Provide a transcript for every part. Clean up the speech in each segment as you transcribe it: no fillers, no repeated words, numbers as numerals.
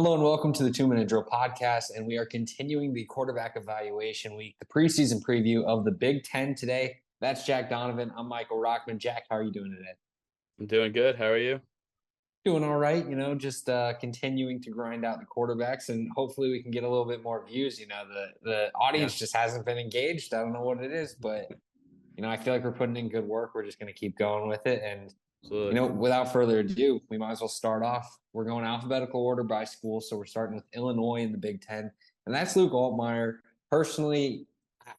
Hello and welcome to the 2 Minute Drill podcast, and we are continuing the quarterback evaluation week, the preseason preview of the Big Ten today. That's Jack Donovan. I'm Michael Rochman. Jack, how are you doing today? I'm doing good. How are you? Doing all right, just continuing to grind out the quarterbacks, and hopefully we can get a little bit more views. The audience just hasn't been engaged. I don't know what it is, but I feel like we're putting in good work. We're just going to keep going with it, and Absolutely. without further ado, we might as well start off. We're going alphabetical order by school, so we're starting with Illinois in the Big Ten, and that's Luke Altmyer. Personally,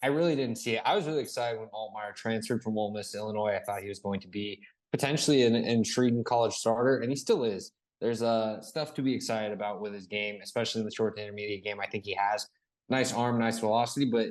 I really didn't see it. I was really excited when Altmyer transferred from Ole Miss to Illinois. I thought he was going to be potentially an intriguing college starter, and he still is. There's stuff to be excited about with his game, especially in the short to intermediate game. I think he has nice arm, nice velocity, but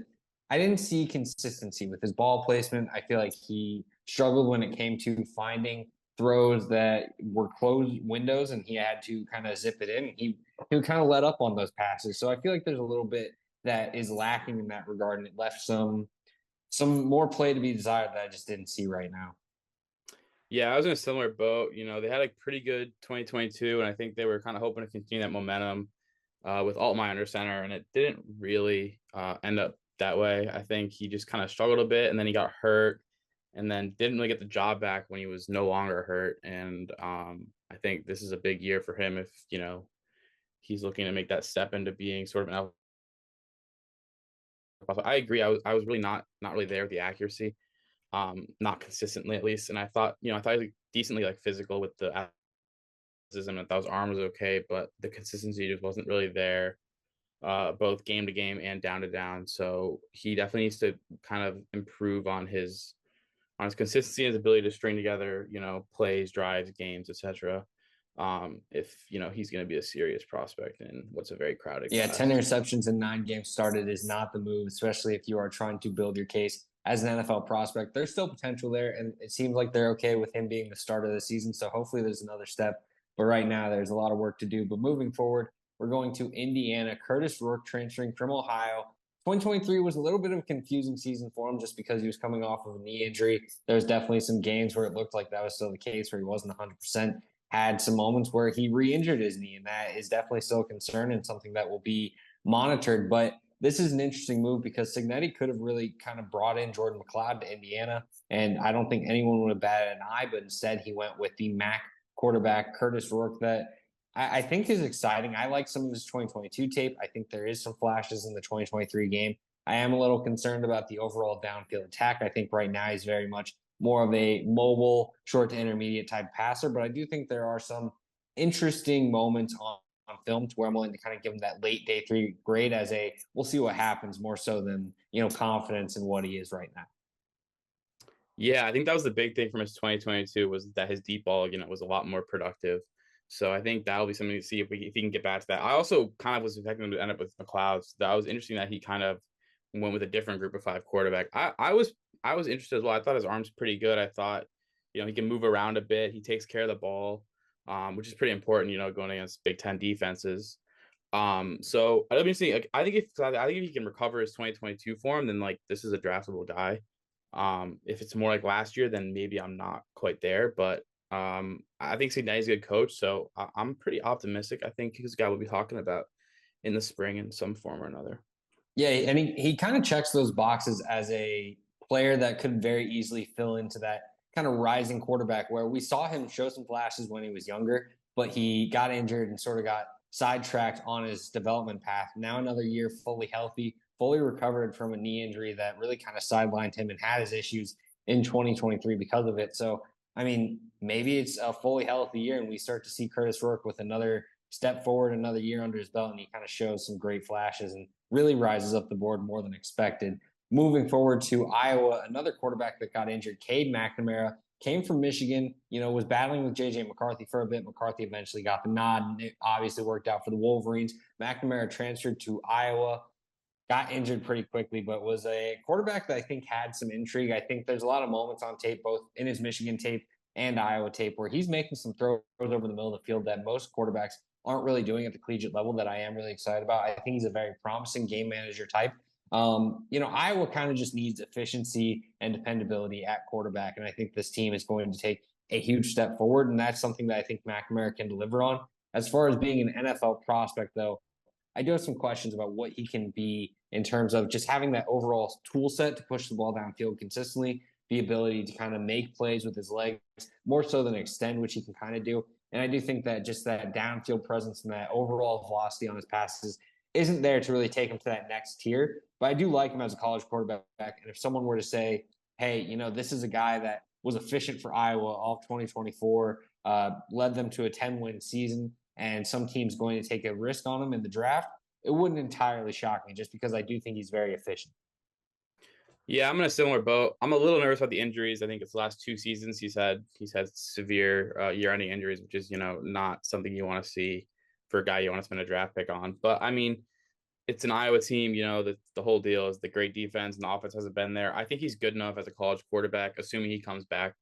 I didn't see consistency with his ball placement. I feel like he struggled when it came to finding throws that were closed windows, and he had to kind of zip it in. He would kind of let up on those passes. So I feel like there's a little bit that is lacking in that regard, and it left some more play to be desired that I just didn't see right now. Yeah, I was in a similar boat. They had a pretty good 2022, and I think they were kind of hoping to continue that momentum with Altmyer under center, and it didn't really end up that way. I think he just kind of struggled a bit, and then he got hurt, and then didn't really get the job back when he was no longer hurt. And I think this is a big year for him if, he's looking to make that step into being sort of an alpha. I agree. I was really not really there with the accuracy, not consistently at least. And I thought he was decently physical with the athleticism. I thought his arm was okay, but the consistency just wasn't really there, both game to game and down to down. So he definitely needs to kind of improve on his consistency and his ability to string together, plays, drives, games, etc. If he's going to be a serious prospect in what's a very crowded class. 10 interceptions in 9 games started is not the move, especially if you are trying to build your case as an NFL prospect. There's still potential there, and it seems like they're okay with him being the start of the season. So hopefully there's another step. But right now there's a lot of work to do. But moving forward, we're going to Indiana. Kurtis Rourke transferring from Ohio. 2023 was a little bit of a confusing season for him just because he was coming off of a knee injury. There's definitely some games where it looked like that was still the case, where he wasn't 100%. Had some moments where he re-injured his knee, and that is definitely still a concern and something that will be monitored. But this is an interesting move because Cignetti could have really kind of brought in Jordan McLeod to Indiana, and I don't think anyone would have batted an eye, but instead he went with the MAC quarterback, Kurtis Rourke, that I think is exciting. I like some of his 2022 tape. I think there is some flashes in the 2023 game. I am a little concerned about the overall downfield attack. I think right now he's very much more of a mobile, short to intermediate type passer, but I do think there are some interesting moments on film to where I'm willing to kind of give him that late day 3 grade as a we'll see what happens more so than confidence in what he is right now. Yeah, I think that was the big thing from his 2022 was that his deep ball was a lot more productive. So I think that'll be something to see if he can get back to that. I also kind of was expecting him to end up with McLeod. So that was interesting that he kind of went with a different group of 5 quarterback. I was interested as well. I thought his arm's pretty good. I thought, he can move around a bit. He takes care of the ball, which is pretty important, going against Big Ten defenses. So it'll be interesting. I think if he can recover his 2022 form, then this is a draftable guy. If it's more like last year, then maybe I'm not quite there. But I think Cignetti's a good coach, so I'm pretty optimistic. I think he's a guy we'll be talking about in the spring in some form or another. Yeah, and he kind of checks those boxes as a player that could very easily fill into that kind of rising quarterback where we saw him show some flashes when he was younger, but he got injured and sort of got sidetracked on his development path. Now another year fully healthy, fully recovered from a knee injury that really kind of sidelined him and had his issues in 2023 because of it. So, I mean, maybe it's a fully healthy year and we start to see Kurtis Rourke with another step forward, another year under his belt, and he kind of shows some great flashes and really rises up the board more than expected. Moving forward to Iowa, another quarterback that got injured, Cade McNamara, came from Michigan, was battling with J.J. McCarthy for a bit. McCarthy eventually got the nod, and it obviously worked out for the Wolverines. McNamara transferred to Iowa, got injured pretty quickly, but was a quarterback that I think had some intrigue. I think there's a lot of moments on tape, both in his Michigan tape and Iowa tape, where he's making some throws over the middle of the field that most quarterbacks aren't really doing at the collegiate level that I am really excited about. I think he's a very promising game manager type. Iowa kind of just needs efficiency and dependability at quarterback. And I think this team is going to take a huge step forward. And that's something that I think McNamara can deliver on. As far as being an NFL prospect, though, I do have some questions about what he can be in terms of just having that overall tool set to push the ball downfield consistently, the ability to kind of make plays with his legs, more so than extend, which he can kind of do. And I do think that just that downfield presence and that overall velocity on his passes isn't there to really take him to that next tier. But I do like him as a college quarterback. And if someone were to say, hey, this is a guy that was efficient for Iowa all of 2024, led them to a 10-win season, and some team's going to take a risk on him in the draft, it wouldn't entirely shock me just because I do think he's very efficient. Yeah, I'm in a similar boat. I'm a little nervous about the injuries. I think it's the last 2 seasons he's had severe year-ending injuries, which is, not something you want to see for a guy you want to spend a draft pick on. But I mean, it's an Iowa team, the whole deal is the great defense and the offense hasn't been there. I think he's good enough as a college quarterback, assuming he comes back,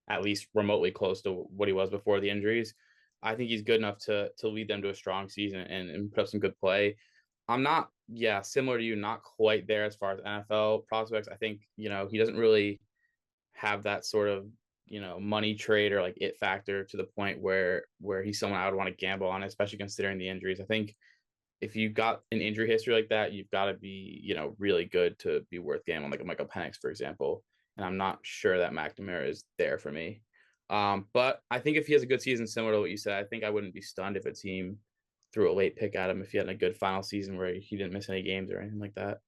at least remotely close to what he was before the injuries. I think he's good enough to lead them to a strong season and put up some good play. I'm not, similar to you, not quite there as far as NFL prospects. I think, he doesn't really have that sort of, money trade or like it factor to the point where he's someone I would want to gamble on, especially considering the injuries. I think if you've got an injury history like that, you've got to be, really good to be worth gambling, like a Michael Penix, for example. And I'm not sure that McNamara is there for me. But I think if he has a good season, similar to what you said, I think I wouldn't be stunned if a team threw a late pick at him if he had a good final season where he didn't miss any games or anything like that.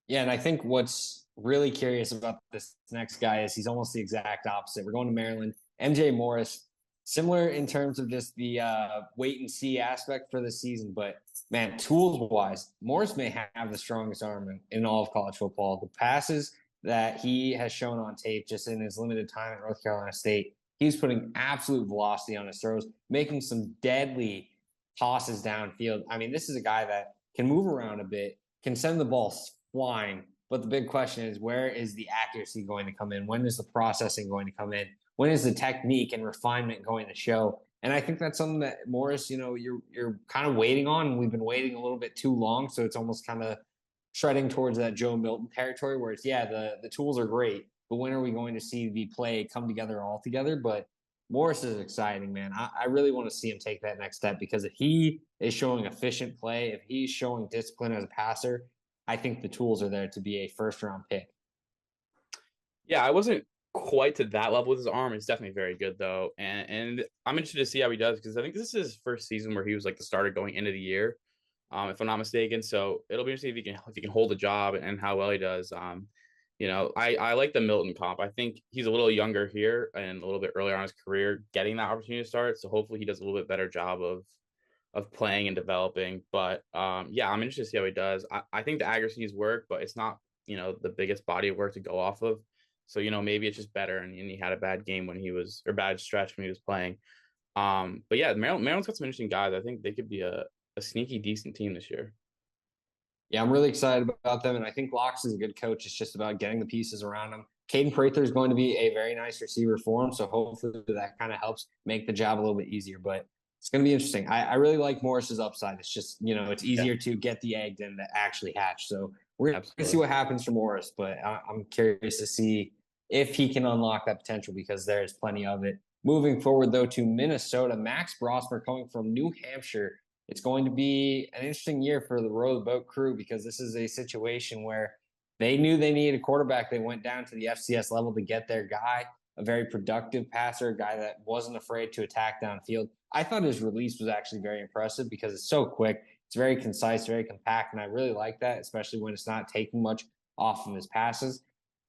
Yeah, and I think what's really curious about this next guy is he's almost the exact opposite. We're going to Maryland. MJ Morris, similar in terms of just the wait and see aspect for the season, but man, tools wise, Morris may have the strongest arm in all of college football. The passes that he has shown on tape just in his limited time at North Carolina State, he's putting absolute velocity on his throws, making some deadly tosses downfield. I mean, this is a guy that can move around a bit, can send the ball flying. But the big question is, where is the accuracy going to come in? When is the processing going to come in? When is the technique and refinement going to show? And I think that's something that Morris, you're kind of waiting on. We've been waiting a little bit too long, so it's almost kind of treading towards that Joe Milton territory where it's, the tools are great, but when are we going to see the play come together all together? But Morris is exciting, man. I really want to see him take that next step because if he is showing efficient play, if he's showing discipline as a passer, I think the tools are there to be a first-round pick. Yeah, I wasn't quite to that level with his arm. It's definitely very good, though. And I'm interested to see how he does because I think this is his first season where he was like the starter going into the year, if I'm not mistaken. So it'll be interesting if he can hold the job and how well he does. I like the Milton comp. I think he's a little younger here and a little bit earlier on in his career getting that opportunity to start. So hopefully he does a little bit better job of playing and developing. But I'm interested to see how he does. I think the accuracies work, but it's not, the biggest body of work to go off of. So, maybe it's just better. And he had a bad game or bad stretch when he was playing. But yeah, Maryland's got some interesting guys. I think they could be a sneaky decent team this year. Yeah, I'm really excited about them, and I think Locks is a good coach. It's just about getting the pieces around him. Caden Prather is going to be a very nice receiver for him, so hopefully that kind of helps make the job a little bit easier. But it's going to be interesting. I really like Morris's upside. It's just, it's easier to get the egg than to actually hatch. So we're going to see what happens for Morris, but I'm curious to see if he can unlock that potential because there's plenty of it. Moving forward, though, to Minnesota, Max Brosmer coming from New Hampshire. It's going to be an interesting year for the Row the Boat crew because this is a situation where they knew they needed a quarterback. They went down to the FCS level to get their guy, a very productive passer, a guy that wasn't afraid to attack downfield. I thought his release was actually very impressive because it's so quick. It's very concise, very compact, and I really like that, especially when it's not taking much off of his passes.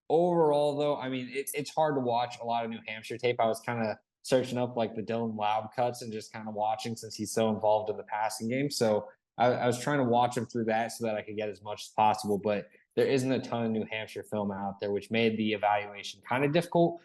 Overall, though, I mean, it's hard to watch a lot of New Hampshire tape. I was kind of searching up like the Dylan Laub cuts and just kind of watching since he's so involved in the passing game. So I was trying to watch him through that so that I could get as much as possible. But there isn't a ton of New Hampshire film out there, which made the evaluation kind of difficult.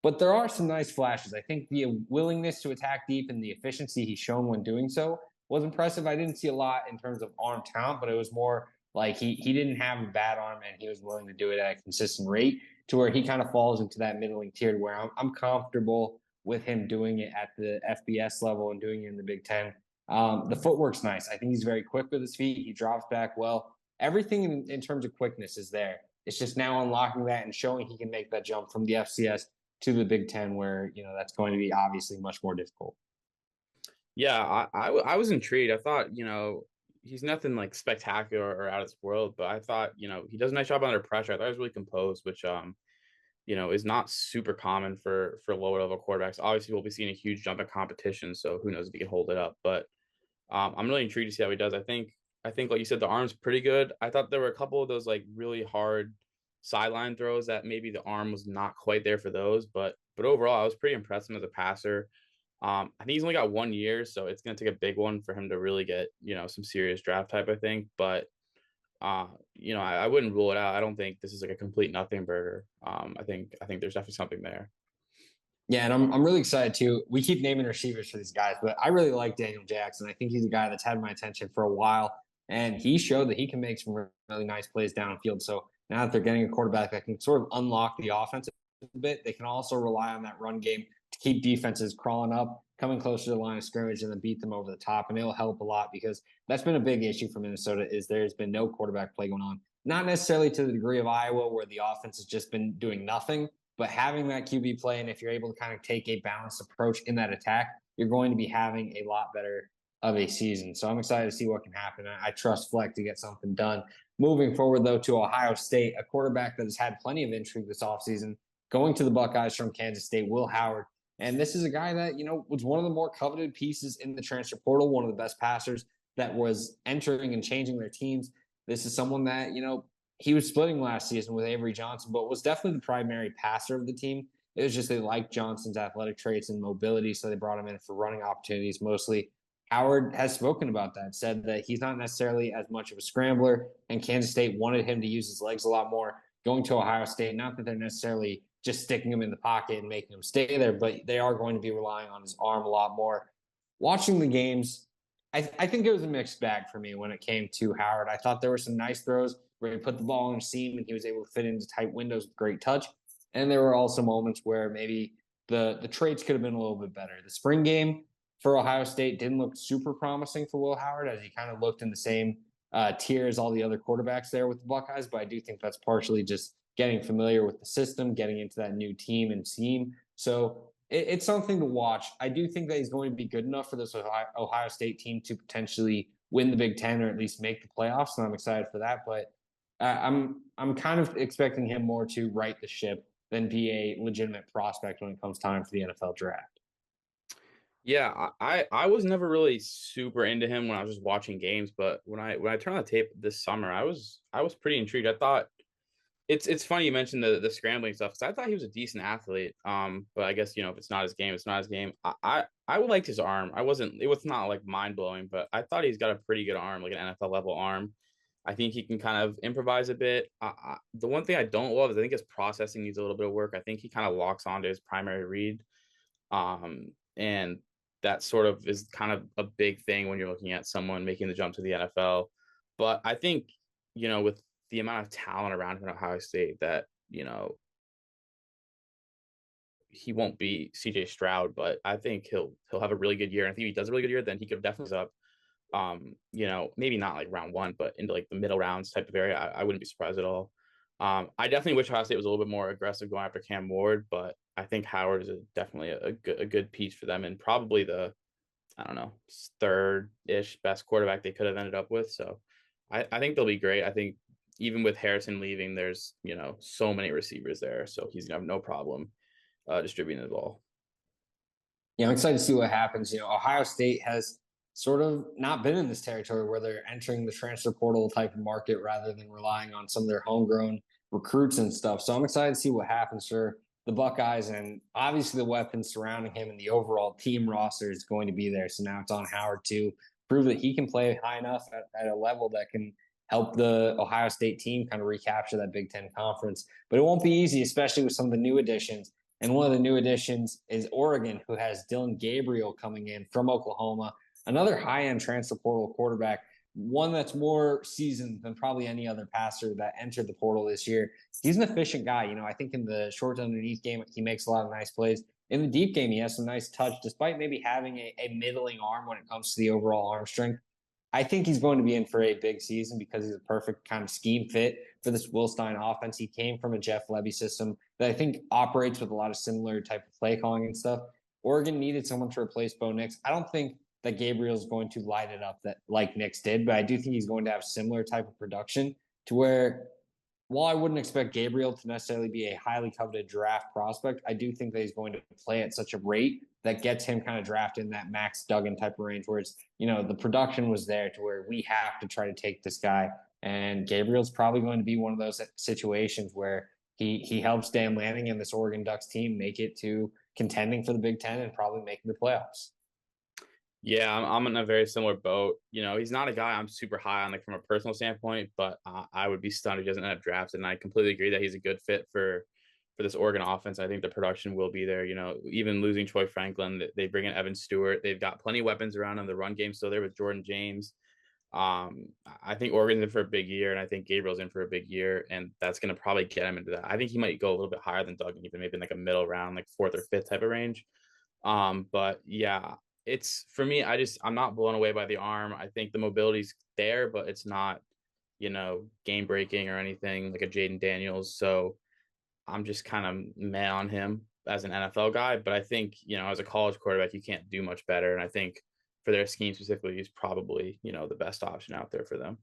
But there are some nice flashes. I think the willingness to attack deep and the efficiency he's shown when doing so was impressive. I didn't see a lot in terms of arm talent, but it was more like he didn't have a bad arm and he was willing to do it at a consistent rate to where he kind of falls into that middling tier where I'm comfortable with him doing it at the FBS level and doing it in the Big Ten. The footwork's nice. I think he's very quick with his feet. He drops back well. Everything in terms of quickness is there. It's just now unlocking that and showing he can make that jump from the FCS to the Big Ten where, that's going to be obviously much more difficult. Yeah, I was intrigued. I thought, he's nothing like spectacular or out of this world, but I thought, he does a nice job under pressure. I thought he was really composed, which is not super common for lower level quarterbacks. Obviously, we'll be seeing a huge jump in competition, so who knows if he can hold it up. But I'm really intrigued to see how he does. I think like you said, the arm's pretty good. I thought there were a couple of those like really hard sideline throws that maybe the arm was not quite there for those, but overall, I was pretty impressed with him as a passer. I think he's only got 1 year, so it's going to take a big one for him to really get, some serious draft type, I think. But, I wouldn't rule it out. I don't think this is like a complete nothing burger. I think there's definitely something there. Yeah, and I'm really excited too. We keep naming receivers for these guys, but I really like Daniel Jackson. I think he's a guy that's had my attention for a while, and he showed that he can make some really nice plays downfield. So now that they're getting a quarterback that can sort of unlock the offense a bit, they can also rely on that run game to keep defenses crawling up, coming closer to the line of scrimmage, and then beat them over the top. And it'll help a lot because that's been a big issue for Minnesota is there's been no quarterback play going on. Not necessarily to the degree of Iowa where the offense has just been doing nothing, but having that QB play, and if you're able to kind of take a balanced approach in that attack, you're going to be having a lot better of a season. So I'm excited to see what can happen. I trust Fleck to get something done. Moving forward, though, to Ohio State, a quarterback that has had plenty of intrigue this offseason, going to the Buckeyes from Kansas State, Will Howard. And this is a guy that, was one of the more coveted pieces in the transfer portal, one of the best passers that was entering and changing their teams. This is someone that, he was splitting last season with Avery Johnson, but was definitely the primary passer of the team. It was just they liked Johnson's athletic traits and mobility, so they brought him in for running opportunities mostly. Howard has spoken about that, said that he's not necessarily as much of a scrambler, and Kansas State wanted him to use his legs a lot more. Going to Ohio State, not that they're necessarily just sticking him in the pocket and making him stay there, but they are going to be relying on his arm a lot more. Watching the games, I think it was a mixed bag for me when it came to Howard. I thought there were some nice throws where he put the ball in a seam and he was able to fit into tight windows with great touch. And there were also moments where maybe the traits could have been a little bit better. The spring game for Ohio State didn't look super promising for Will Howard as he kind of looked in the same tier as all the other quarterbacks there with the Buckeyes. But I do think that's partially just getting familiar with the system, getting into that new team and scheme. So it's something to watch. I do think that he's going to be good enough for this Ohio State team to potentially win the Big Ten or at least make the playoffs, and I'm excited for that. But I'm kind of expecting him more to right the ship than be a legitimate prospect when it comes time for the NFL draft. Yeah, I was never really super into him when I was just watching games, but when I turned on the tape this summer, I was pretty intrigued. I thought it's funny you mentioned the scrambling stuff because I thought he was a decent athlete. But I guess if it's not his game, it's not his game. I liked his arm. It was not like mind blowing, but I thought he's got a pretty good arm, like an NFL level arm. I think he can kind of improvise a bit. The one thing I don't love is I think his processing needs a little bit of work. I think he kind of locks onto his primary read, and that sort of is kind of a big thing when you're looking at someone making the jump to the NFL. But I think with the amount of talent around him at Ohio State that, he won't be CJ Stroud, but I think he'll have a really good year. And I think if he does a really good year, then he could definitely up, maybe not like round one, but into like the middle rounds type of area. I wouldn't be surprised at all. I definitely wish Ohio State was a little bit more aggressive going after Cam Ward, but I think Howard is definitely a good piece for them and probably the, I don't know, third-ish best quarterback they could have ended up with. So I think they'll be great. I think even with Harrison leaving, there's, so many receivers there. So he's going to have no problem distributing the ball. Yeah, I'm excited to see what happens. Ohio State has sort of not been in this territory where they're entering the transfer portal type of market rather than relying on some of their homegrown recruits and stuff. So I'm excited to see what happens for the Buckeyes, and obviously the weapons surrounding him and the overall team roster is going to be there. So now it's on Howard to prove that he can play high enough at a level that can help the Ohio State team kind of recapture that Big Ten conference. But it won't be easy, especially with some of the new additions. And one of the new additions is Oregon, who has Dillon Gabriel coming in from Oklahoma, another high-end transfer portal quarterback, one that's more seasoned than probably any other passer that entered the portal this year. He's an efficient guy. I think in the short underneath game, he makes a lot of nice plays. In the deep game, he has some nice touch, despite maybe having a middling arm when it comes to the overall arm strength. I think he's going to be in for a big season because he's a perfect kind of scheme fit for this Will Stein offense. He came from a Jeff Levy system that I think operates with a lot of similar type of play calling and stuff. Oregon needed someone to replace Bo Nix. I don't think that Gabriel's going to light it up that like Nix did, but I do think he's going to have similar type of production to where while I wouldn't expect Gabriel to necessarily be a highly coveted draft prospect, I do think that he's going to play at such a rate that gets him kind of drafted in that Max Duggan type of range where it's, the production was there to where we have to try to take this guy. And Gabriel's probably going to be one of those situations where he helps Dan Lanning and this Oregon Ducks team make it to contending for the Big Ten and probably making the playoffs. Yeah, I'm in a very similar boat. He's not a guy I'm super high on, like from a personal standpoint, but I would be stunned if he doesn't end up drafted. And I completely agree that he's a good fit for this Oregon offense. I think the production will be there. Even losing Troy Franklin, they bring in Evan Stewart. They've got plenty of weapons around him. The run game still there with Jordan James. I think Oregon's in for a big year, and I think Gabriel's in for a big year, and that's going to probably get him into that. I think he might go a little bit higher than Duggan, even maybe in like a middle round, like 4th or 5th type of range. But yeah. It's for me, I'm not blown away by the arm. I think the mobility's there, but it's not, game breaking or anything like a Jaden Daniels. So I'm just kind of meh on him as an NFL guy. But I think, as a college quarterback, you can't do much better. And I think for their scheme specifically, he's probably, the best option out there for them.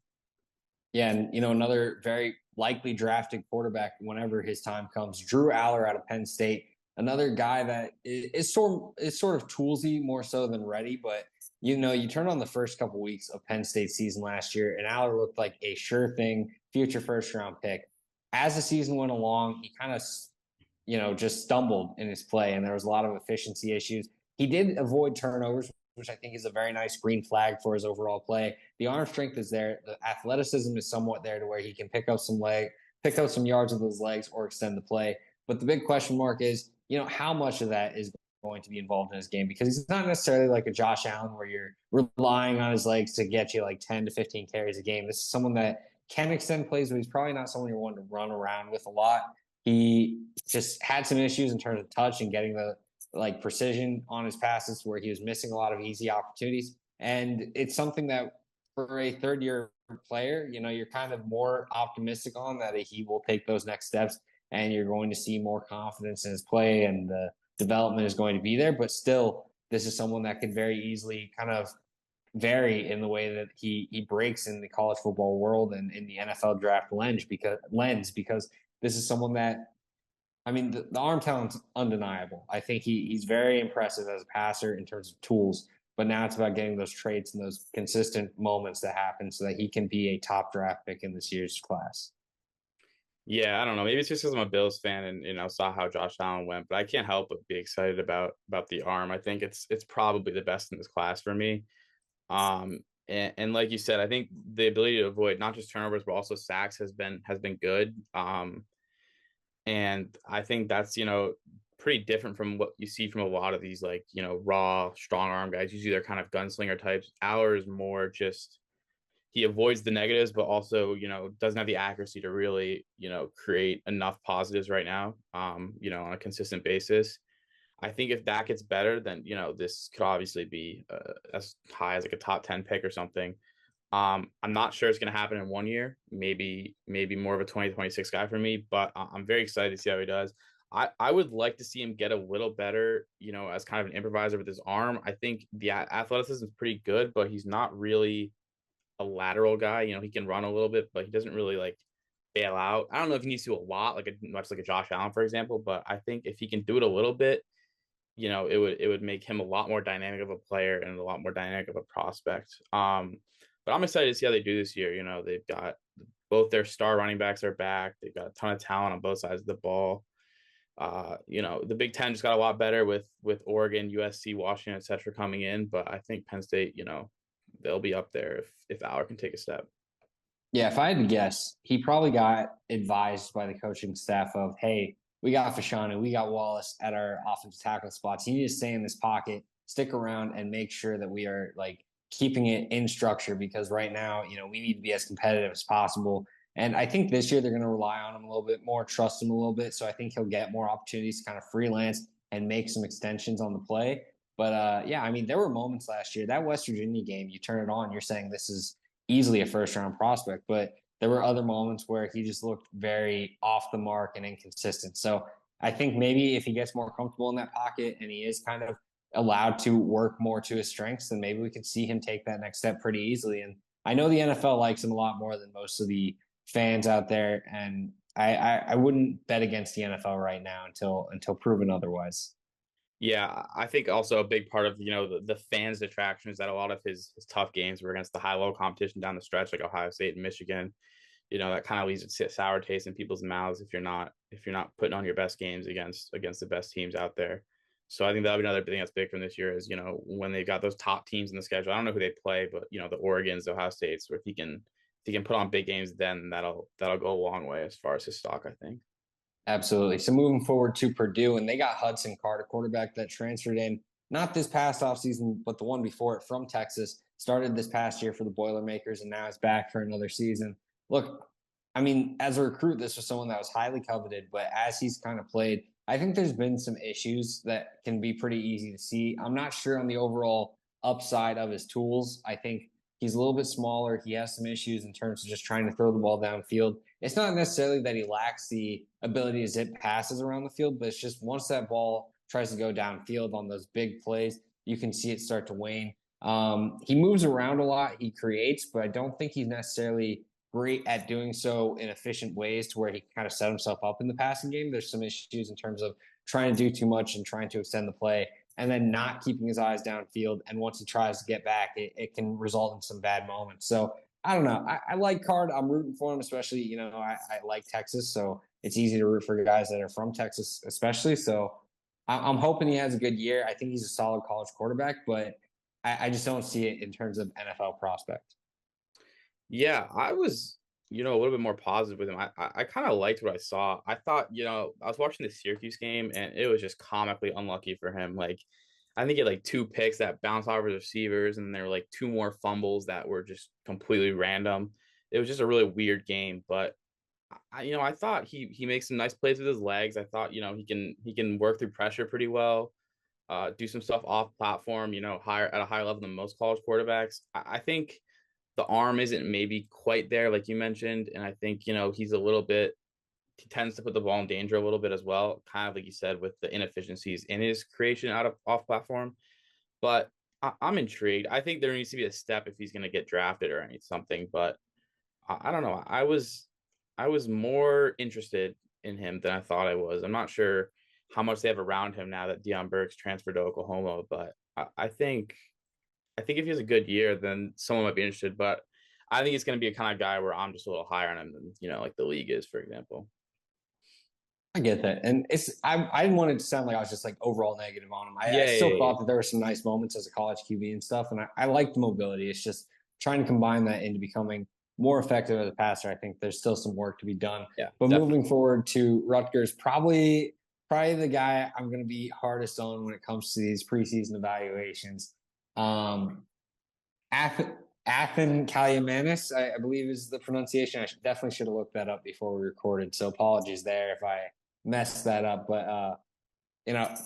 Yeah, and another very likely drafted quarterback whenever his time comes, Drew Allar out of Penn State. Another guy that is sort of toolsy more so than ready, but you turn on the first couple weeks of Penn State season last year, and Allar looked like a sure thing, future first round pick. As the season went along, he kind of, just stumbled in his play, and there was a lot of efficiency issues. He did avoid turnovers, which I think is a very nice green flag for his overall play. The arm strength is there. The athleticism is somewhat there to where he can pick up some yards with his legs or extend the play. But the big question mark is, how much of that is going to be involved in his game? Because he's not necessarily like a Josh Allen where you're relying on his legs to get you like 10 to 15 carries a game. This is someone that can extend plays, but he's probably not someone you're wanting to run around with a lot. He just had some issues in terms of touch and getting the precision on his passes where he was missing a lot of easy opportunities. And it's something that for a third-year player, you're kind of more optimistic on that he will take those next steps and you're going to see more confidence in his play and the development is going to be there. But still, this is someone that could very easily kind of vary in the way that he breaks in the college football world and in the NFL draft lens because this is someone that, the arm talent's undeniable. I think he's very impressive as a passer in terms of tools, but now it's about getting those traits and those consistent moments that happen so that he can be a top draft pick in this year's class. Yeah, I don't know. Maybe it's just because I'm a Bills fan and saw how Josh Allen went, but I can't help but be excited about the arm. I think it's probably the best in this class for me. And like you said, I think the ability to avoid not just turnovers but also sacks has been good. And I think that's pretty different from what you see from a lot of these raw strong arm guys. Usually they're kind of gunslinger types. Allar is more just. He avoids the negatives, but also, doesn't have the accuracy to really, create enough positives right now, on a consistent basis. I think if that gets better, then, this could obviously be as high as like a top 10 pick or something. I'm not sure it's going to happen in 1 year, maybe more of a 2026 guy for me, but I'm very excited to see how he does. I would like to see him get a little better, as kind of an improviser with his arm. I think the athleticism is pretty good, but he's not really a lateral guy. He can run a little bit, but he doesn't really bail out. I don't know if he needs to do a lot, much like a Josh Allen, for example, but I think if he can do it a little bit, it would make him a lot more dynamic of a player and a lot more dynamic of a prospect. But I'm excited to see how they do this year. They've got both their star running backs are back. They've got a ton of talent on both sides of the ball. The Big Ten just got a lot better with Oregon, USC, Washington, etc. coming in, but I think Penn State, they'll be up there if Allar can take a step. Yeah, if I had to guess, he probably got advised by the coaching staff of, hey, we got Fashanu, we got Wallace at our offensive tackle spots. You need to stay in this pocket, stick around, and make sure that we are keeping it in structure because right now, we need to be as competitive as possible. And I think this year they're going to rely on him a little bit more, trust him a little bit. So I think he'll get more opportunities to kind of freelance and make some extensions on the play. But there were moments last year. That West Virginia game, you turn it on, you're saying this is easily a first-round prospect. But there were other moments where he just looked very off the mark and inconsistent. So I think maybe if he gets more comfortable in that pocket and he is kind of allowed to work more to his strengths, then maybe we could see him take that next step pretty easily. And I know the NFL likes him a lot more than most of the fans out there, and I wouldn't bet against the NFL right now until proven otherwise. Yeah, I think also a big part of the fans' attraction is that a lot of his tough games were against the high level competition down the stretch, like Ohio State and Michigan. That kind of leaves a sour taste in people's mouths if you're not putting on your best games against the best teams out there. So I think that'll be another thing that's big from this year is when they've got those top teams in the schedule. I don't know who they play, but the Oregons, the Ohio States, where if he can put on big games, then that'll go a long way as far as his stock, I think. Absolutely. So moving forward to Purdue, and they got Hudson, a quarterback that transferred in not this past offseason, but the one before it from Texas, started this past year for the Boilermakers, and now is back for another season. Look, I mean, as a recruit, this was someone that was highly coveted, but as he's kind of played, I think there's been some issues that can be pretty easy to see. I'm not sure on the overall upside of his tools. I think he's a little bit smaller. He has some issues in terms of just trying to throw the ball downfield. It's not necessarily that he lacks the ability to zip passes around the field, but it's just once that ball tries to go downfield on those big plays, you can see it start to wane. He moves around a lot. He creates, but I don't think he's necessarily great at doing so in efficient ways to where he can kind of set himself up in the passing game. There's some issues in terms of trying to do too much and trying to extend the play and then not keeping his eyes downfield. And once he tries to get back, it can result in some bad moments. So I don't know. I like Card. I'm rooting for him, especially, I like Texas. So it's easy to root for guys that are from Texas, especially. So I'm hoping he has a good year. I think he's a solid college quarterback, but I just don't see it in terms of NFL prospect. Yeah, I was, a little bit more positive with him. I kind of liked what I saw. I thought, I was watching the Syracuse game and it was just comically unlucky for him. Like, I think he had like 2 picks that bounced off his receivers, and there were like 2 more fumbles that were just completely random. It was just a really weird game, but I thought he makes some nice plays with his legs. I thought, he can work through pressure pretty well, do some stuff off platform, higher at a higher level than most college quarterbacks. I think the arm isn't maybe quite there, like you mentioned. And I think, he tends to put the ball in danger a little bit as well, kind of like you said, with the inefficiencies in his creation out of off platform. But I'm intrigued. I think there needs to be a step if he's going to get drafted or something. But I don't know. I was more interested in him than I thought I was. I'm not sure how much they have around him now that Deion Burks transferred to Oklahoma, but I think if he has a good year, then someone might be interested. But I think he's going to be a kind of guy where I'm just a little higher on him than, like the league is, for example. I get that. And I didn't want it to sound like I was just like overall negative on him. I Yeah. still thought that there were some nice moments as a college QB and stuff. And I like the mobility. It's just trying to combine that into becoming more effective as a passer. I think there's still some work to be done. Yeah. But Definitely. moving forward to Rutgers, probably the guy I'm going to be hardest on when it comes to these preseason evaluations. Athan Kaliakmanis, I believe is the pronunciation. I definitely should have looked that up before we recorded. So apologies there if I messed that up. But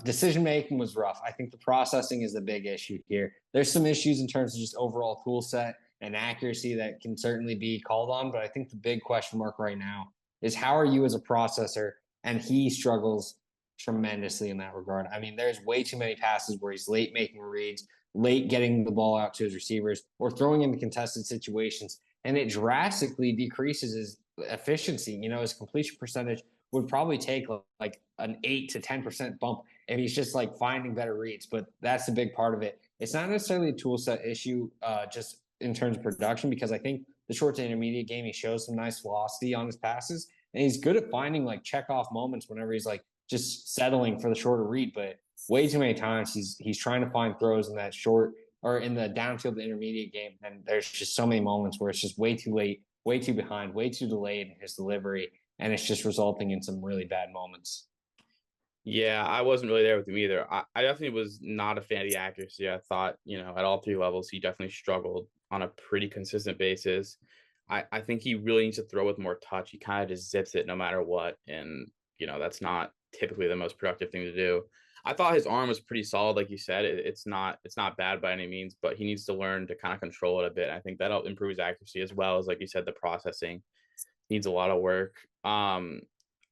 decision making was rough. I think the processing is the big issue here. There's some issues in terms of just overall tool set and accuracy that can certainly be called on. But I think the big question mark right now is how are you as a processor? And he struggles tremendously in that regard. I mean, there's way too many passes where he's late making reads, late getting the ball out to his receivers, or throwing into contested situations. And it drastically decreases his efficiency. His completion percentage would probably take like an 8 to 10% bump if he's just like finding better reads. But that's the big part of it. It's not necessarily a tool set issue just in terms of production, because I think the short to intermediate game, he shows some nice velocity on his passes. And he's good at finding like check off moments whenever he's like just settling for the shorter read. But way too many times he's trying to find throws in that short or in the downfield to intermediate game. And there's just so many moments where it's just way too late, way too behind, way too delayed in his delivery. And it's just resulting in some really bad moments. Yeah, I wasn't really there with him either. I definitely was not a fan of the accuracy. I thought, at all 3 levels, he definitely struggled on a pretty consistent basis. I think he really needs to throw with more touch. He kind of just zips it no matter what. And, that's not typically the most productive thing to do. I thought his arm was pretty solid, like you said. It's not bad by any means, but he needs to learn to kind of control it a bit. I think that'll improve his accuracy as well as, like you said, the processing needs a lot of work. I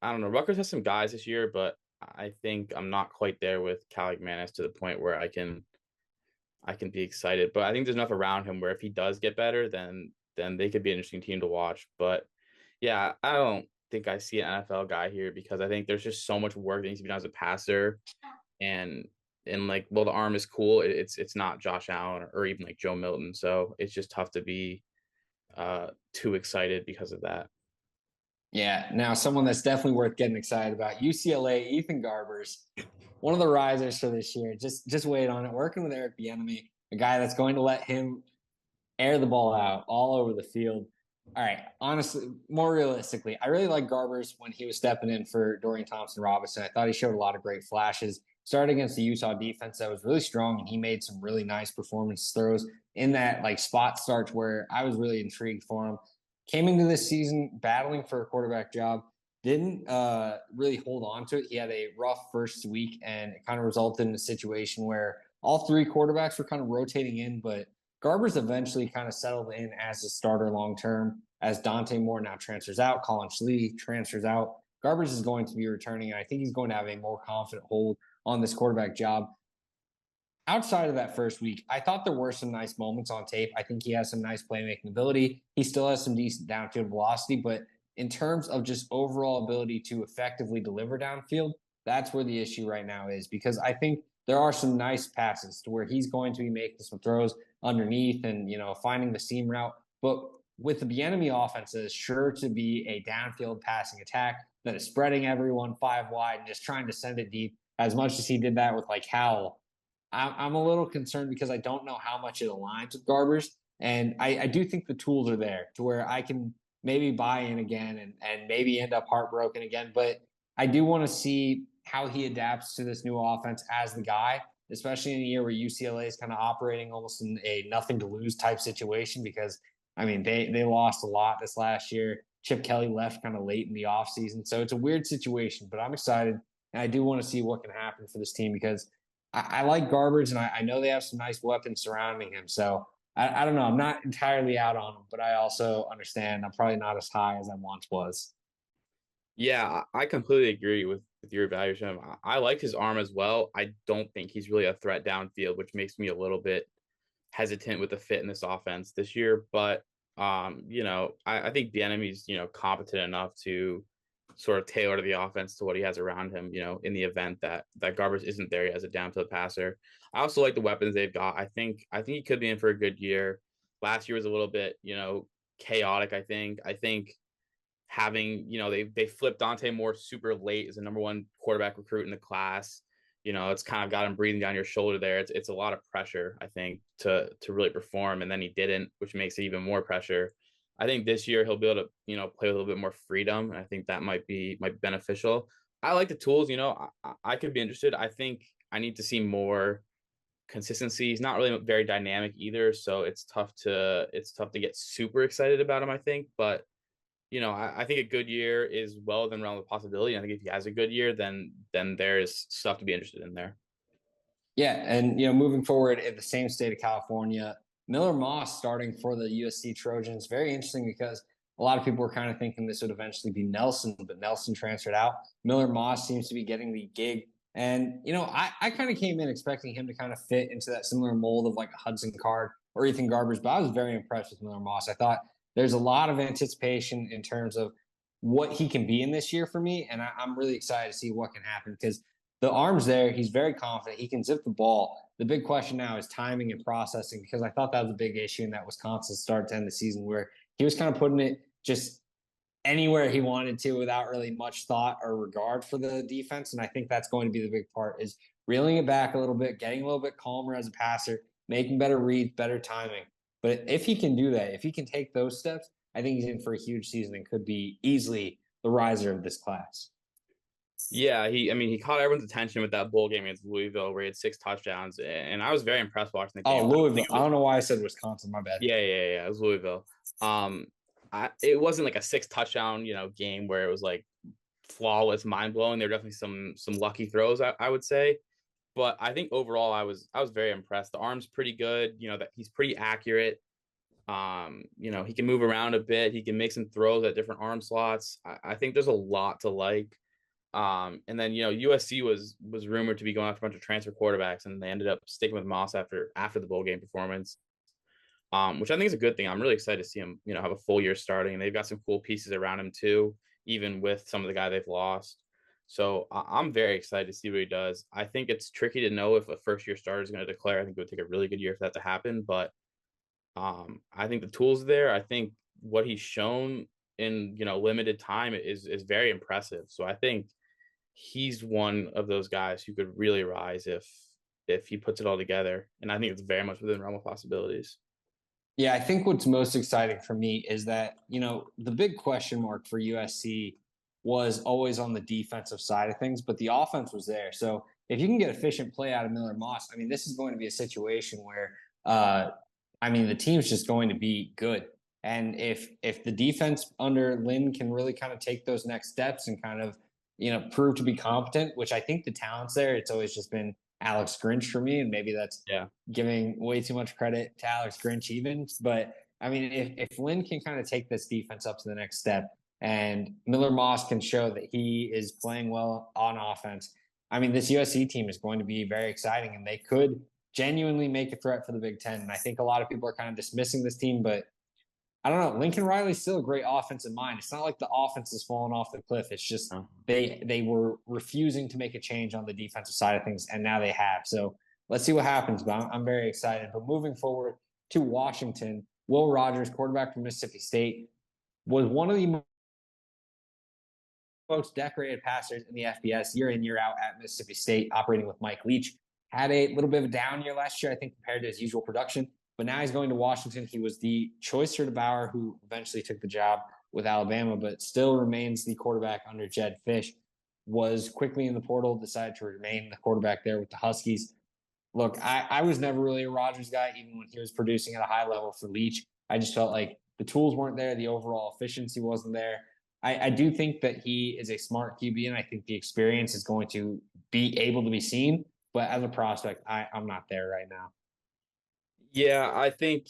don't know. Rutgers has some guys this year, but I think I'm not quite there with Kaliakmanis to the point where I can be excited. But I think there's enough around him where if he does get better, then they could be an interesting team to watch. But yeah, I don't think I see an NFL guy here because I think there's just so much work that needs to be done as a passer, and like, well, the arm is cool. It's not Josh Allen or even like Joe Milton, so it's just tough to be too excited because of that. Yeah, now someone that's definitely worth getting excited about, UCLA, Ethan Garbers, one of the risers for this year. Just wait on it. Working with Eric Bieniemy, a guy that's going to let him air the ball out all over the field. All right, honestly, more realistically, I really like Garbers when he was stepping in for Dorian Thompson-Robinson. I thought he showed a lot of great flashes. Started against the Utah defense that was really strong, and he made some really nice performance throws in that like spot starts where I was really intrigued for him. Came into this season battling for a quarterback job, didn't really hold on to it. He had a rough first week, and it kind of resulted in a situation where all three quarterbacks were kind of rotating in, but Garbers eventually kind of settled in as a starter long term. As Dante Moore now transfers out, Colin Schlee transfers out. Garbers is going to be returning, and I think he's going to have a more confident hold on this quarterback job. Outside of that first week, I thought there were some nice moments on tape. I think he has some nice playmaking ability. He still has some decent downfield velocity, but in terms of just overall ability to effectively deliver downfield, that's where the issue right now is, because I think there are some nice passes to where he's going to be making some throws underneath and, finding the seam route. But with the Bieniemy offense, that is sure to be a downfield passing attack that is spreading everyone five wide and just trying to send it deep, as much as he did that with like Howell. I'm a little concerned because I don't know how much it aligns with Garbers. And I do think the tools are there to where I can maybe buy in again and maybe end up heartbroken again. But I do want to see how he adapts to this new offense as the guy, especially in a year where UCLA is kind of operating almost in a nothing to lose type situation because, I mean, they lost a lot this last year. Chip Kelly left kind of late in the offseason. So it's a weird situation, but I'm excited. And I do want to see what can happen for this team because I like Garbers, and I know they have some nice weapons surrounding him. So I don't know. I'm not entirely out on him, but I also understand I'm probably not as high as I once was. Yeah, I completely agree with your evaluation. I like his arm as well. I don't think he's really a threat downfield, which makes me a little bit hesitant with the fit in this offense this year. But I think Bieniemy's competent enough to sort of tailor the offense to what he has around him. In the event that Garbers isn't there as a downfield passer. I also like the weapons they've got. I think he could be in for a good year. Last year was a little bit chaotic. I think having they flipped Dante Moore super late as the number one quarterback recruit in the class. It's kind of got him breathing down your shoulder there. It's a lot of pressure, I think, to really perform, and then he didn't, which makes it even more pressure. I think this year he'll be able to play with a little bit more freedom, and I think that might be beneficial. I like the tools. I could be interested. I think I need to see more consistency. He's not really very dynamic either, so it's tough to get super excited about him, I think. But I think a good year is well within realm of possibility. I think if he has a good year, then there's stuff to be interested in there. Yeah, and moving forward in the same state of California, Miller Moss starting for the USC Trojans. Very interesting because a lot of people were kind of thinking this would eventually be Nelson, but Nelson transferred out. Miller Moss seems to be getting the gig. And, I kind of came in expecting him to kind of fit into that similar mold of like a Hudson Card or Ethan Garbers, but I was very impressed with Miller Moss. I thought there's a lot of anticipation in terms of what he can be in this year for me. And I'm really excited to see what can happen because the arm's there. He's very confident. He can zip the ball. The big question now is timing and processing because I thought that was a big issue in that Wisconsin start to end the season where he was kind of putting it just anywhere he wanted to without really much thought or regard for the defense. And I think that's going to be the big part is reeling it back a little bit, getting a little bit calmer as a passer, making better reads, better timing. But if he can do that, if he can take those steps, I think he's in for a huge season and could be easily the riser of this class. Yeah, he caught everyone's attention with that bowl game against Louisville where he had 6 touchdowns, and I was very impressed watching the game. Oh, Louisville. I don't know why I said Wisconsin. My bad. Yeah. It was Louisville. It wasn't like a 6 touchdown, game where it was like flawless, mind blowing. There were definitely some lucky throws, I would say, but I think overall I was very impressed. The arm's pretty good. That he's pretty accurate. He can move around a bit. He can make some throws at different arm slots. I think there's a lot to like. And then USC was rumored to be going after a bunch of transfer quarterbacks, and they ended up sticking with Moss after the bowl game performance, which I think is a good thing. I'm really excited to see him have a full year starting, and they've got some cool pieces around him too, even with some of the guy they've lost. So I'm very excited to see what he does. I think it's tricky to know if a first year starter is going to declare. I think it would take a really good year for that to happen, but I think the tools are there. I think what he's shown in limited time is very impressive. So I think he's one of those guys who could really rise if he puts it all together. And I think it's very much within the realm of possibilities. Yeah, I think what's most exciting for me is that, the big question mark for USC was always on the defensive side of things, but the offense was there. So if you can get efficient play out of Miller Moss, I mean, this is going to be a situation where, the team's just going to be good. And if the defense under Lynn can really kind of take those next steps and kind of, prove to be competent, which I think the talent's there. It's always just been Alex Grinch for me, and maybe that's giving way too much credit to Alex Grinch even. But I mean, if Lynn can kind of take this defense up to the next step, and Miller Moss can show that he is playing well on offense, I mean, this USC team is going to be very exciting, and they could genuinely make a threat for the Big Ten. And I think a lot of people are kind of dismissing this team, but I don't know. Lincoln Riley's still a great offensive mind. It's not like the offense has fallen off the cliff. It's just they were refusing to make a change on the defensive side of things, and now they have. So let's see what happens. But I'm very excited. But moving forward to Washington, Will Rogers, quarterback from Mississippi State, was one of the most decorated passers in the FBS year in, year out at Mississippi State, operating with Mike Leach. Had a little bit of a down year last year, I think, compared to his usual production. But now he's going to Washington. He was the choice for DeBauer, who eventually took the job with Alabama, but still remains the quarterback under Jedd Fisch. Was quickly in the portal, decided to remain the quarterback there with the Huskies. Look, I was never really a Rodgers guy, even when he was producing at a high level for Leach. I just felt like the tools weren't there. The overall efficiency wasn't there. I do think that he is a smart QB, and I think the experience is going to be able to be seen. But as a prospect, I'm not there right now. Yeah, I think,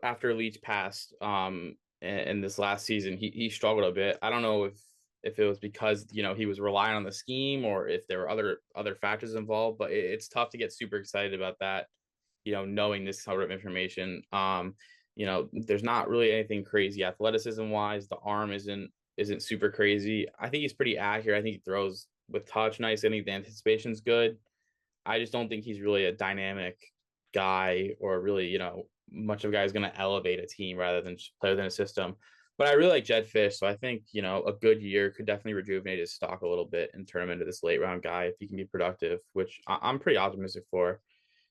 after Leach passed in this last season, he struggled a bit. I don't know if it was because, he was relying on the scheme or if there were other factors involved, but it's tough to get super excited about that, knowing this sort of information. There's not really anything crazy athleticism wise. The arm isn't super crazy. I think he's pretty accurate. I think he throws with touch nice. I think the anticipation's good. I just don't think he's really a dynamic guy or really, much of a guy who's going to elevate a team rather than just play within a system. But I really like Jedd Fisch. So I think, a good year could definitely rejuvenate his stock a little bit and turn him into this late round guy if he can be productive, which I'm pretty optimistic for.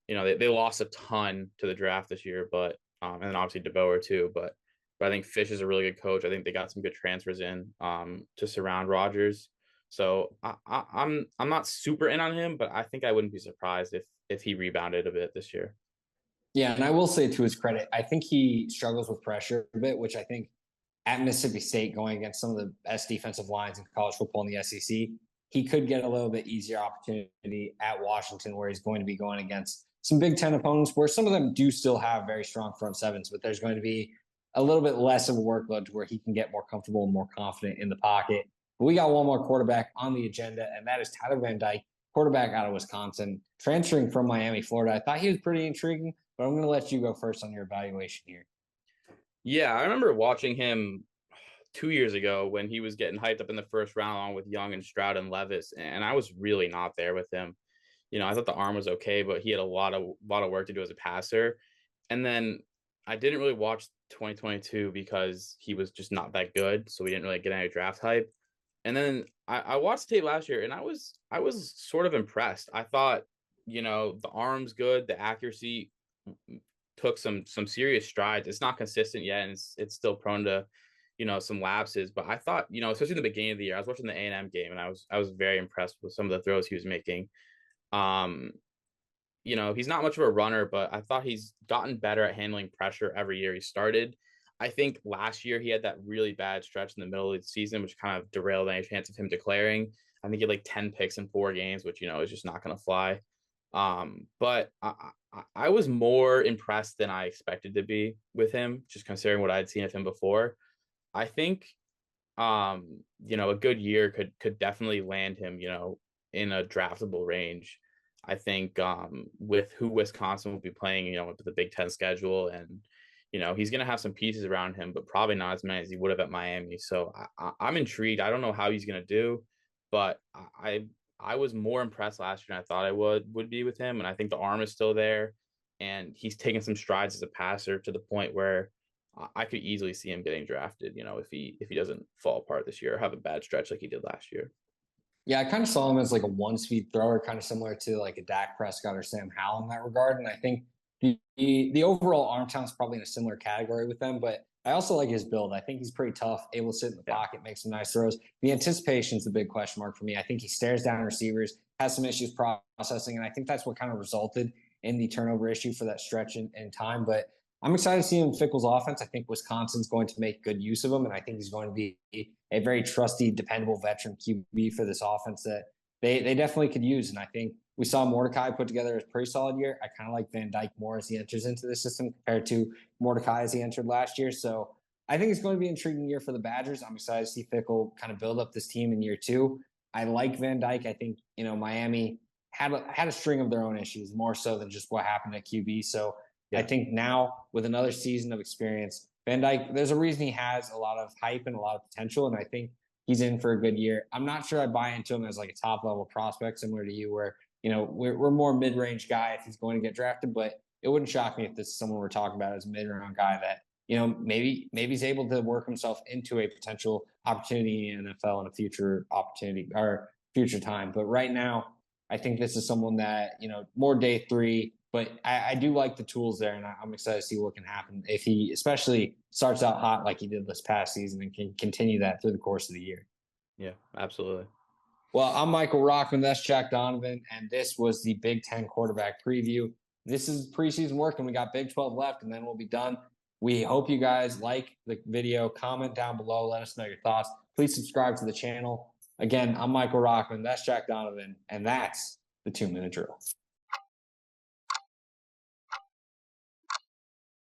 They lost a ton to the draft this year, but and then obviously DeBauer too. But I think Fisch is a really good coach. I think they got some good transfers in to surround Rodgers. So I'm not super in on him, but I think I wouldn't be surprised if he rebounded a bit this year. Yeah, and I will say to his credit, I think he struggles with pressure a bit, which I think at Mississippi State, going against some of the best defensive lines in college football in the SEC, he could get a little bit easier opportunity at Washington, where he's going to be going against some Big Ten opponents, where some of them do still have very strong front sevens, but there's going to be a little bit less of a workload to where he can get more comfortable and more confident in the pocket. But we got one more quarterback on the agenda, and that is Tyler Van Dyke, quarterback out of Wisconsin, transferring from Miami, Florida. I thought he was pretty intriguing, but I'm going to let you go first on your evaluation here. Yeah, I remember watching him 2 years ago when he was getting hyped up in the first round along with Young and Stroud and Levis, and I was really not there with him. I thought the arm was okay, but he had a lot of work to do as a passer. And then I didn't really watch 2022 because he was just not that good, so we didn't really get any draft hype. And then I watched tape last year, and I was sort of impressed. I thought, the arm's good, the accuracy took some serious strides. It's not consistent yet, and it's still prone to, some lapses. But I thought, especially in the beginning of the year, I was watching the A&M game, and I was very impressed with some of the throws he was making. He's not much of a runner, but I thought he's gotten better at handling pressure every year he started. I think last year he had that really bad stretch in the middle of the season, which kind of derailed any chance of him declaring. I think he had like 10 picks in 4 games, which, is just not going to fly. But I was more impressed than I expected to be with him, just considering what I'd seen of him before. I think a good year could definitely land him, in a draftable range. I think with who Wisconsin will be playing, with the Big Ten schedule, and he's going to have some pieces around him, but probably not as many as he would have at Miami. So I'm intrigued. I don't know how he's going to do, but I was more impressed last year than I thought I would be with him, and I think the arm is still there, and he's taken some strides as a passer to the point where I could easily see him getting drafted, if he doesn't fall apart this year or have a bad stretch like he did last year. Yeah, I kind of saw him as like a one-speed thrower, kind of similar to like a Dak Prescott or Sam Howell in that regard. And I think the overall arm talent is probably in a similar category with them, but I also like his build. I think he's pretty tough, able to sit in the pocket, make some nice throws. The anticipation is the big question mark for me. I think he stares down receivers, has some issues processing, and I think that's what kind of resulted in the turnover issue for that stretch in time. But I'm excited to see him in Fickell's offense. I think Wisconsin's going to make good use of him, and I think he's going to be a very trusty, dependable veteran QB for this offense that they definitely could use. And I think we saw Mordecai put together a pretty solid year. I kind of like Van Dyke more as he enters into the system compared to Mordecai as he entered last year. So I think it's going to be an intriguing year for the Badgers. I'm excited to see Fickell kind of build up this team in year two. I like Van Dyke. I think, Miami had a string of their own issues, more so than just what happened at QB. So I think now with another season of experience, Van Dyke, there's a reason he has a lot of hype and a lot of potential, and I think he's in for a good year. I'm not sure I buy into him as like a top-level prospect, similar to you, where, we're more mid-range guy if he's going to get drafted, but it wouldn't shock me if this is someone we're talking about as a mid-round guy that, maybe he's able to work himself into a potential opportunity in the NFL in a future opportunity or future time. But right now, I think this is someone that, more day three, but I do like the tools there, and I'm excited to see what can happen if he especially starts out hot like he did this past season and can continue that through the course of the year. Yeah, absolutely. Well, I'm Michael Rochman. That's Jack Donovan, and this was the Big Ten quarterback preview. This is preseason work, and we got Big 12 left, and then we'll be done. We hope you guys like the video. Comment down below. Let us know your thoughts. Please subscribe to the channel. Again, I'm Michael Rochman. That's Jack Donovan, and that's the 2-minute drill.